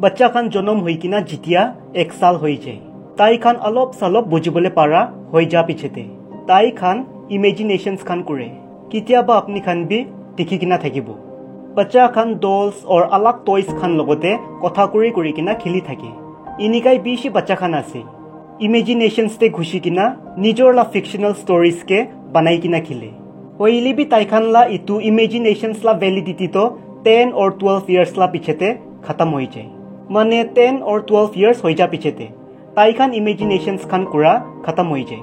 बच्चा खान जन्म हुई किना जितिया 1 साल हो जाए ताई खान अलप सलप बुझिबले पारा हो जा पिछेते ताई खान इमेजिनेशंस खान करे कितियाबा अपनी खान भी देखि किना থাকিবো बच्चा खान डल्स और अलग टॉयज खान लगते कथा करी किना खेली থাকে इनिकाई बेसि बच्चा खान आसे इमेजिनेशंस ते घुसी किना निजोर ला फिक्शनल स्टोरीज के बनाई किना खिले होइले भी ताई खान ला इतु इमेजिनेशंस ला वैलिडिटी तो 10 और 12 इयर्स ला पिछेते खत्म हो जाए माने 10 और 12 इयर्स हो जा पिछेते ताई खान इमेजिनेशंस खान कुरा खत्म हो जाए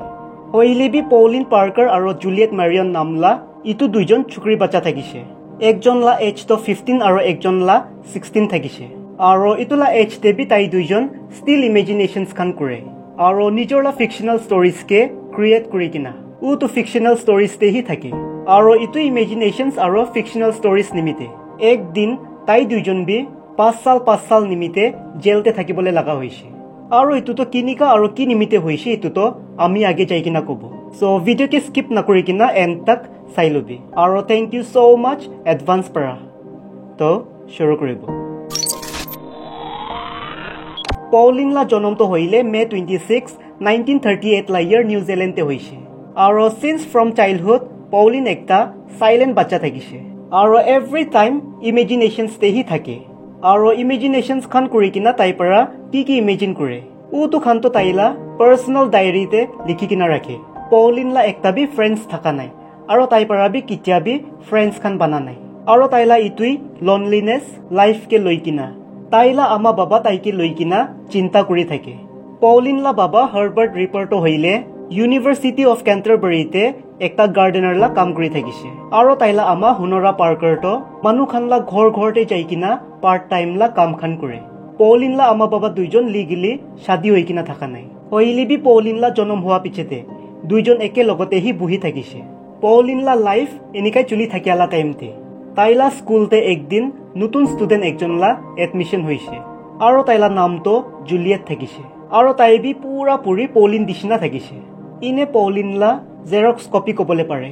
होइले भी पॉलिन पार्कर और जूलियट मैरियन नामला इतु दुइजन छुकरी बच्चा থাকিছে एकजन ला एज तो 15 और एकजन ला 16 থাকিছে और इतुला एज ते भी ताई दुइजन स्टिल इमेजिनेशंस खान करे और निजोर ला फिक्शनल स्टोरीज के क्रिएट करी किना उ तो फिक्शनल स्टोरीज ते ही থাকে और इतु इमेजिनेशंस और फिक्शनल स्टोरीज निमिते एक दिन ताई दुइजन भी 5 साल निमिते जेलते থাকিবলে লাগা হইছে और इतु तो किनिका और कि निमिते होइছে इतु तो आमी आगे जाई किना कबो सो वीडियो के स्किप न करी किना एंड तक চাই লবি और thank you so much advance परा तो शुरू करिबो पॉलिन ला जन्म तो होइले मे 26 1938 ला ईयर न्यूजीलैंड ते होइছে और सिंस फ्रॉम चाइल्डहुड पॉलिन एकटा साइलेंट बच्चा থাকিছে और एवरी टाइम इमेजिनेशंस ते ही থাকে और इमेजिनेशंस खान करी किना ताई परा की इमेजिन करे उ तो खान तो ताइला पर्सनल डायरी ते लिखि किना राखे पॉलिन ला एकटा भी फ्रेंड्स थाका নাই और ताई परा भी कितिया भी फ्रेंड्स खान बना নাই और ताइला इतुई लोनलीनेस लाइफ के लई किना ताइला आमा बाबा ताई के लई किना चिंता करी থাকে पॉलिन ला बाबा हार्वर्ड रिपोर्ट होइले यूनिवर्सिटी ऑफ कैंटरबरी ते एकटा गार्डनर ला काम करी থাকিছে और ताइला आमा हुनरा पार्कर तो मानु खान ला घर ते जाई किना पार्ट टाइम ला काम खान करे पॉलिन ला आमा बाबा दुइजन लीगली शादी होई किना थाका নাই होइले भी पॉलिन ला जन्म हुआ पिछेते दुइजन एके लगते ही बुही থাকিছে पॉलिन ला लाइफ एनिकाई चुली থাকিয়ালা टाइमते ताइला स्कूल ते एक दिन नतुन स्टूडेंट एकजन ला एडमिशन होइছে और ताइला नाम तो जूलियट থাকিছে और ताई भी पूरा पूरी पॉलिन दिशना থাকিছে इने पॉलिन ला जेरॉक्स कॉपी कोबले पारे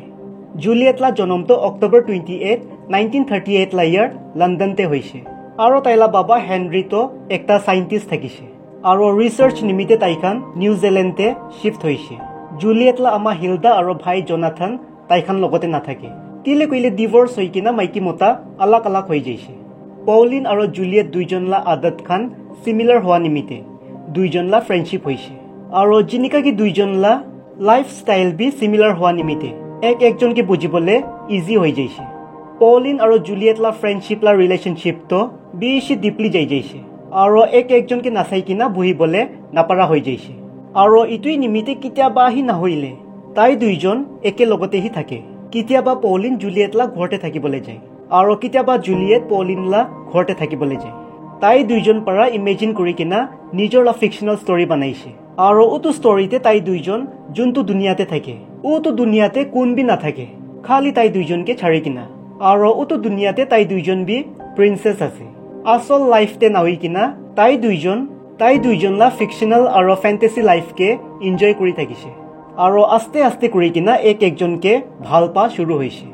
जूलियट ला जन्म तो अक्टोबर 28 1938 ला ईयर लंदन ते होइছে और ताइला बाबा हेनरी तो एकटा साइंटिस्ट থাকিছে और रिसर्च निमिते ताइखान न्यूजीलैंड ते शिफ्ट होइছে जूलियट ला आमा हिल्डा और भाई जोनाथन ताइखान लगते ना থাকে किले कइले डिवोर्स होई किना माइकी मोता अलग अलग होई जाइছে पॉलिन और जूलियट दुइजन ला आदत खान सिमिलर हुआ निमिते दुइजन ला फ्रेंडशिप होइছে और जिनिका की दुइजन ला लाइफस्टाइल भी सिमिलर हुआ निमिते एकजन के बुझिबले इजी होई जाइছে पॉलिन और जूलियट ला फ्रेंडशिप ला रिलेशनशिप तो बेसि डीपली जाइছে और एकजन के नासाई किना बुहिबले नापारा होई जाइছে और इतुई निमिते कितियाबा ही ना होइले ताई दुइजन एके लगते ही থাকে कितियाबा पॉलिन जूलियट ला घरते থাকিবলে যায় और कितियाबा जूलियट पॉलिन ला घरते থাকিবলে যায় ताई दुइजन परा इमेजिन करी किना निजोर ला फिक्शनल स्टोरी बनाइছে और उतो स्टोरीते ताई दुइजन जुनतु दुनियाते থাকে उतो दुनियाते कोन भी ना থাকে खाली ताई दुइजन के छाड़ी किना और उतो दुनियाते ताई दुइजन भी प्रिंसेस আছে असल लाइफ ते ना होई किना ताई दुइजन ला फिक्शनल और फैंटेसी लाइफ के एन्जॉय करी থাকিছে और आस्ते आस्ते करी किना एकजन के ভাল पा शुरू होइছে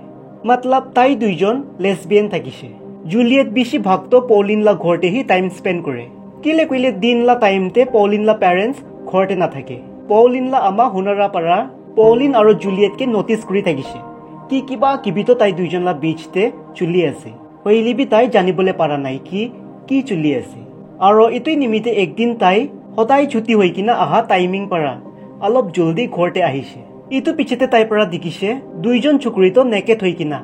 मतलब ताई दुइजन लेसबियन থাকিছে जूलियट बेसि भाग तो पॉलिन ला घरते ही टाइम स्पेंड करे किले कइले दिन ला टाइम ते पॉलिन ला पेरेंट्स घरते ना থাকে पॉलिन ला आमा हुनरा पारा पॉलिन और जूलियट के नोटिस करी থাকিছে कि किबा किबि तो ताई दुइजन ला बीचते चुली আছে होइली भी ताई जानिबले पारा নাই कि चुली আছে और इतुई निमिते एक दिन ताई हदाय छुट्टी होई किना आहा टाइमिंग पारा अलप जल्दी घरते आहिছে इतु पिछते ताई पारा दिखिছে दुइजन छुकरी तो नेकेट होई किना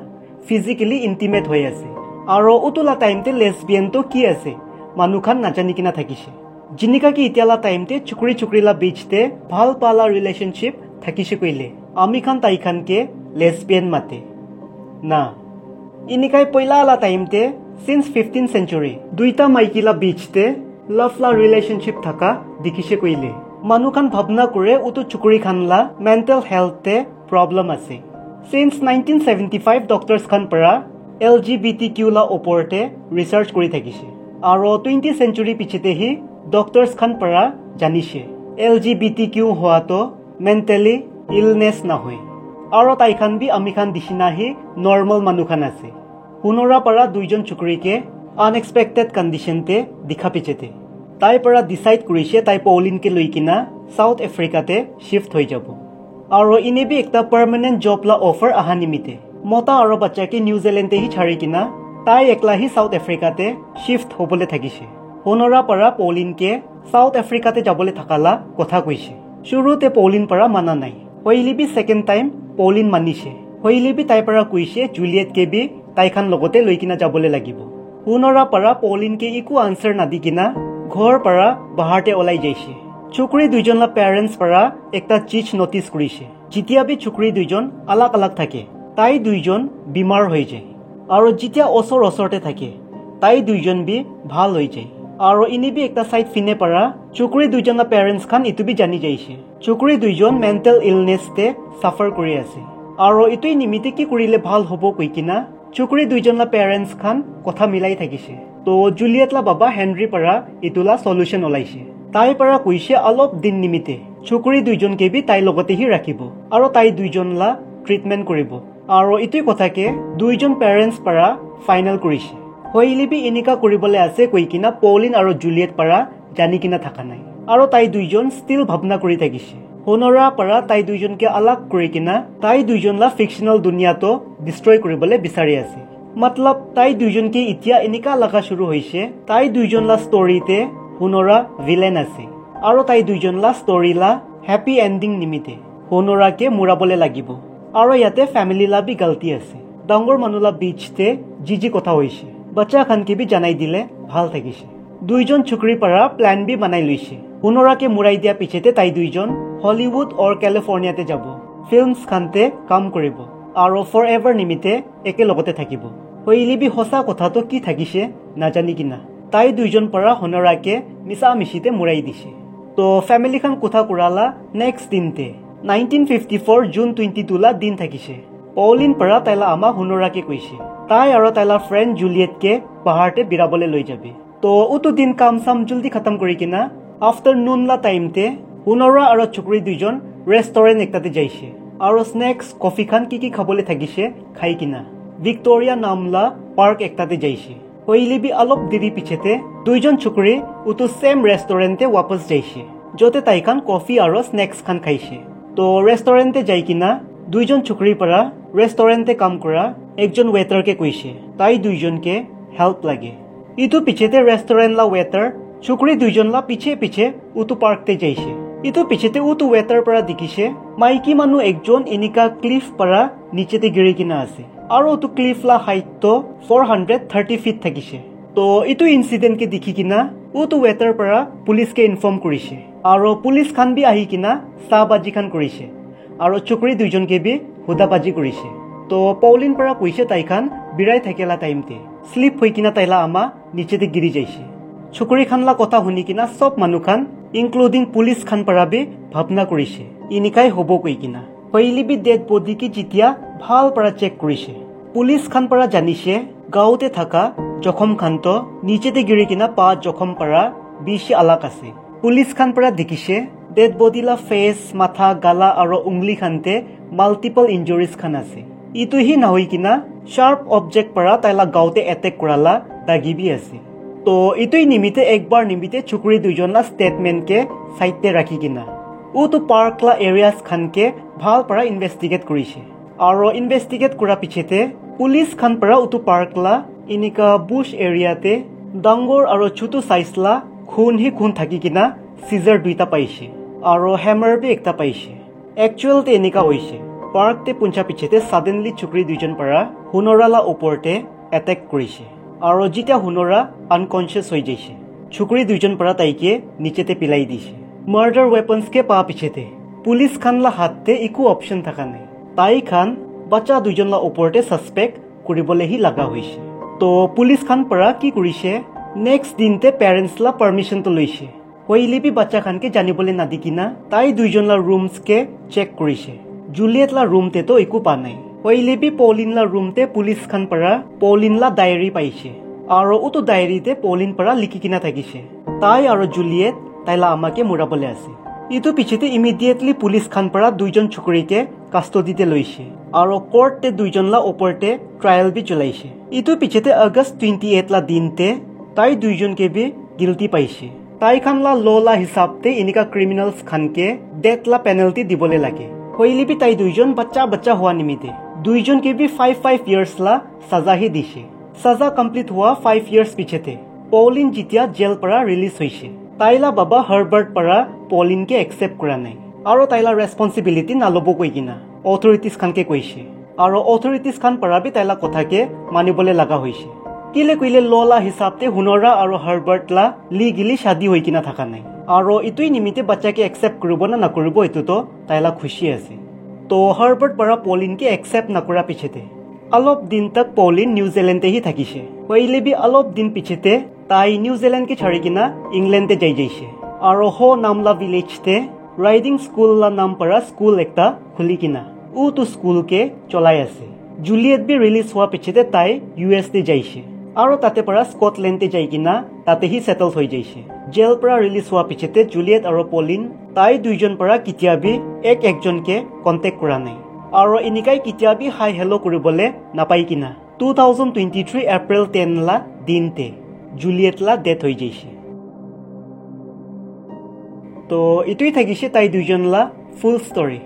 फिजिकली इंटिमेट होई আছে और उतुला टाइमते लेसबियन तो की আছে मानुखान नाजानि किना থাকিছে जिनिका की इतियाला टाइमते छुकरी ला बीचते ভাল पाला रिलेशनशिप থাকিছে कइले आमी खान ताई खान के लेसबियन माते ना इनिकाई पहिला ला टाइमते सिंस 15th सेंचुरी दुईटा माइकिला बीचते लव ला रिलेशनशिप थाका दिखिছে कइले मानुखान भावना करे उतो छुकरी खान ला मेंटल हेल्थ ते प्रॉब्लम আছে सिंस 1975 डॉक्टर्स खान परा LGBTQ ला ओपरते रिसर्च करी থাকিছে और 20th सेंचुरी पिछते ही डॉक्टर्स खान परा जानिছে LGBTQ हुआ तो मेंटली इलनेस ना होय और ताइखान भी आमी खान दिसिना ही नॉर्मल मानुखान আছে हुनरा परा दुइजन छुकरी के আনএক্সপেক্টেড কণ্ডিশ্যনতে দেখা পিছতে তাইৰ পৰা ডিচাইড কৰিছে তাই পলিনকে লৈ কিনা সাউথ আফ্ৰিকাতে শিফট হৈ যাব আৰু ইনেবি একটা পাৰ্মানেণ্ট জব লা অফাৰ আহা নিমিতে মতা আৰু বাচ্চাকে নিউজিলেণ্ডে হি ছাড়ি কিনা তাই একলা হি সাউথ আফ্ৰিকাতে শিফট হ'বলৈ থাকিছে হোনৰা পৰা পলিনকে সাউথ আফ্ৰিকাতে যাবলৈ থাকালা কথা কৈছে শুৰুতে পলিন পৰা মানা নাই হইলিবি সেকেন্ড টাইম পলিন মানিছে হইলিবি তাই পৰা কৈছে জুলিয়েট কে বি তাইখান লগতে লৈ কিনা যাবলৈ লাগিব হোনৰা পৰা পলিনকে একো আনসাৰ নাদি কিনা ঘৰ পৰা বাহাৰতে ওলাই যাইছে চুকৰি দুইজনলা পেৰেণ্টছ পৰা একটা চিজ নটিচ কৰিছে যেতিয়া বি চুকৰি দুইজন আলাগ আলাগ থাকে তাই দুইজন বিমাৰ হৈ যায় আৰু যেতিয়া ওচৰতে থাকে তাই দুইজন বি ভাল হৈ যায় আৰু ইনিবি একটা সাইড ফিনে পৰা চুকৰি দুইজনলা পেৰেণ্টছ খান ইটো বি জানি যাইছে চুকৰি দুইজন মেণ্টেল ইলনেছতে সাফাৰ কৰি আছে আৰু ইটোই নিমিতে কি কৰিলে ভাল হ'ব কৈ কিনা চুকৰি দুইজনলা পেৰেণ্টছ খান কথা মিলাই থাকিছে তো জুলিয়েটলা বাবা হেনৰি পৰা ইটোলা সলিউশন ওলাইছে তাই পৰা কৈছে অলপ দিন নিমিতে চুকৰি দুইজনকে বি তাই লগতে হি ৰাখিব আৰু তাই দুইজনলা ট্ৰিটমেন্ট কৰিব আৰু ইটোই কথাকে দুইজন পেৰেণ্টছ পৰা ফাইনেল কৰিছে হইলিবি এনেকা কৰিবলৈ আছে কৈ কিনা পলিন আৰু জুলিয়েট পৰা জানি কিনা থাকা নাই আৰু তাই দুইজন ষ্টিল ভাবনা কৰি থাকিছে হোনৰা পৰা তাই দুইজনকে আলাগ কৰি কিনা তাই দুইজনলা ফিকশনাল দুনিয়াটো ডিষ্ট্ৰয় কৰিবলৈ বিচাৰি আছে মতলব তাই দুইজনকে এতিয়া এনেকা লাগা শুৰু হৈছে তাই দুইজনলা ষ্টৰীতে হোনৰা ভিলেন আছে আৰু তাই দুইজনলা ষ্টৰীলা হ্যাপি এণ্ডিং নিমিতে হোনৰাকে মুৰাবলৈ লাগিব আৰু ইয়াতে ফ্যামিলি লা বি গলতি আছে ডাঙৰ মানুহলা বিচতে যি কথা হৈছে বাচ্চা খানকে বি জানাই দিলে ভাল থাকিছে দুইজন চুকৰি পৰা প্ল্যান বি বনাই লৈছে হোনৰাকে মুৰাই দিয়া পিছতে তাই দুইজন হলিউড অৰ কেলিফৰ্নিয়াতে যাব ফিল্মছ খানতে কাম কৰিব আৰু ফৰ এভাৰ নিমিতে একে লগতে থাকিব হইলিবি হসা কথাটো কি থাকিছে নাজানি কিনা তাই দুইজন পৰা হোনৰাকে মিছা মিছিতে মুৰাই দিছে তো ফ্যামিলি খান কথা কৰালা নেক্সট দিনতে 1954 জুন 22 লা দিন থাকিছে পলিন পৰা তাইলা আমা হোনৰাকে কৈছে তাই আৰু তাইলা ফ্ৰেণ্ড জুলিয়েটকে পাহাৰতে বিৰাবলৈ লৈ যাবে তো উটো দিন কাম সাম জলদি খতম কৰি কিনা আফটাৰনুন লা টাইমতে হোনৰা আৰু চুকৰি দুইজন ৰেষ্টুৰেণ্ট একটাতে যাইছে আৰু স্নেক্স কফি খান কি খাবলৈ থাকিছে খাই কিনা ভিক্টোৰিয়া নামলা পাৰ্ক একটাতে যাইছে হইলিবি অলপ দেৰি পিছতে দুইজন চুকৰি উটো সেম ৰেষ্টুৰেণ্টে वापस যাইছে যতে তাইখান কফি আৰু স্নেক্স খান খাইছে তো ৰেষ্টুৰেণ্টে যাই কিনা দুইজন চুকৰি পৰা ৰেষ্টুৰেণ্টে কাম কৰা একজন ৱেটাৰকে কৈছে তাই দুইজনকে হেল্প লাগে ইটো পিছতে ৰেষ্টুৰেণ্ট লা ৱেটাৰ চুকৰি দুইজনলা পিছে উটো পাৰ্কতে যাইছে ইটো পিছতে উটো ৱেটাৰ পৰা দেখিছে মাইকী মানুহ একজন এনিকা ক্লিফ পৰা নিচেতে গিৰি কিনা আছে আৰু উটো ক্লিফ লা হাইট 430 ফিট থাকিছে তো ইটো ইনসিডেন্ট কে দেখি কিনা উটো ৱেটাৰ পৰা পুলিচকে ইনফৰ্ম কৰিছে আৰু পুলিচ খান বি আহি কিনা সাবাজি খান কৰিছে আৰু চুকৰি দুইজনকে বি হুদাবাজি কৰিছে তো পলিন পৰা কৈছে তাইখান বিৰাই থাকিলা টাইমতে স্লিপ হৈ কিনা তাইলা আমা নিচেতে গিৰি যাইছে চুকৰি খানলা কথা শুনি কিনা সব মানুহ খান ইনক্লুডিং পুলিচ খান পৰা বি ভাবনা কৰিছে ইনিকাই হ'ব কৈ কিনা হইলিবি ডেড বডি কি যেতিয়া ভাল পৰা চেক কৰিছে পুলিচ খান পৰা জানিছে গাঁওতে থাকা জখম খানটো নিচেতে গিৰি কিনা পা জখম পৰা বেছি আলাক আছে পুলিচ খান পৰা দেখিছে ডেড বডি লা ফেস মাথা গালা আৰু উংলি খানতে মাল্টিপল ইনজুৰিজ খান আছে ইটো হি নহৈ কিনা শাৰ্প অবজেক্ট পৰা তাইলা গাঁওতে এটেক কৰালা দাগিবি আছে তো ইটোই নিমিতে একবাৰ নিমিতে চুকৰি দুইজনলা ষ্টেটমেণ্টকে সাইডতে ৰাখি কিনা উটো পাৰ্কলা এৰিয়াছ খানকে ভাল পৰা ইনভেষ্টিগেট কৰিছে আৰু ইনভেষ্টিগেট কৰা পিছতে পুলিচ খান পৰা উটো পাৰ্কলা ইনিকা বুশ এৰিয়াতে ডাঙৰ আৰু ছোট সাইজলা খুন থাকি কিনা সিজাৰ দুইটা পাইছে আৰু হেমাৰ বি একটা পাইছে একচুৱেলতে এনেকা হৈছে পাৰ্কতে পুঞ্চা পিছতে সাডেনলি চুকৰি দুইজন পৰা হোনৰালা ওপৰতে এটেক কৰিছে আৰু যেতিয়া হোনৰা আনকনচিয়াছ হৈ যাইছে চুকৰি দুইজন পৰা তাইকে নিচেতে পিলাই দিছে মাৰ্ডাৰ ৱেপন্স কে পা পিছতে পুলিচ খানলা হাততে একো অপশন থাকা নাই তাই খান বাচ্চা দুইজনলা ওপৰতে সাসপেক্ট কৰিবলেহি লাগা হৈছে তো পুলিচ খান পৰা কি কৰিছে নেক্সট দিনতে পেৰেণ্টছলা পাৰমিশনটো লৈছে হইলিবি বাচ্চা খানকে জানিবলৈ নাদি কিনা তাই দুইজনলা ৰুমছকে চেক কৰিছে জুলিয়েটলা ৰুমতে তো একো পা নাই হইলিবি পলিনলা ৰুমতে পুলিচ খান পৰা পলিনলা ডায়েৰী পাইছে আৰু উটো ডায়েৰীতে পলিন পৰা লিখি কিনা থাকিছে তাই আৰু জুলিয়েট তাইলা আমাকে মুৰাবলৈ আছে ইটো পিছতে ইমিডিয়েটলি পুলিচ খান পৰা দুইজন চুকৰিকে কাষ্টডিতে লৈছে আৰু কোৰ্টে দুইজনলা ওপৰতে ট্ৰায়েল বি চলাইছে ইটো পিছতে আগষ্ট 28 লা দিনতে তাই দুইজনকে বি গিল্টি পাইছে তাই খানলা ললা হিসাবতে ইনিকা ক্রিমিনালস খানকে ডেথ লা পেনাল্টি দিবলে লাগে হইলি বি তাই দুইজন বাচ্চা হওয়া নিমিতে দুইজনকে বি 5 ইয়ার্স লা সাজা হি দিছে সাজা কমপ্লিট হওয়া 5 ইয়ার্স পিছতে পলিন জিতিয়া জেল পৰা ৰিলিজ হইছে তাইলা বাবা হাৰ্বাৰ্ট পৰা পলিনকে একসেপ্ট কৰা নাই আৰু তাইলা ৰেসপন্সিবিলিটি নালব কৈ কিনা অথৰিটিজ খানকে কৈছে আৰু অথৰিটিজ খান পৰা বি তাইলা কথাকে মানিবলে লাগা হৈছে কিলে কইলে ললা হিসাবতে হুনৰা আৰু হাৰ্বাৰ্ট লা লিগেলি শাদি হৈ কিনা থাকা নাই আৰু ইতুই নিমিতে বাচ্চাকে একসেপ্ট কৰিব না নকৰিব এতুতো তাইলা খুশি আছে তো হাৰ্বাৰ্ট পৰা পলিনকে একসেপ্ট নকৰা পিছতে অলপ দিন তক পলিন নিউজিলেণ্ডে হি থাকিছে হইলে বি অলপ দিন পিছতে তাই নিউজিলেণ্ডকে ছাড়ি কিনা ইংলেণ্ডে যাইছে আৰু হো নামলা ভিলেজতে ৰাইডিং স্কুল লা নাম পৰা স্কুল একটা খুলি কিনা ও তো স্কুলকে চলাই আছে জুলিয়েট বি রিলিজ হওয়া পিছতে তাই ইউএস তে যাইছে আৰু তাতে পৰা স্কটল্যাণ্ডে যাই কিনা তাতে হি সেটেল হৈ যাইছে জেল পৰা ৰিলিজ হওয়া পিছতে জুলিয়েট আৰু পলিন তাই দুইজন পৰা কিতিয়াবি একজনকে কন্টেক্ট কৰা নাই আৰু ইনিকাই কিতিয়াবি হাই হেলো কৰিবলে নাপাই কিনা 2023 এপ্ৰিল 10 লা দিনতে জুলিয়েট লা ডেথ হৈ যাইছে তো ইতুই থাকিছে তাই দুইজন লা ফুল স্টোরি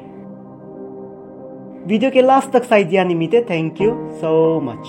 ভিডিও के लास्ट तक साई दिया निमित्ते थैंक यू सो मच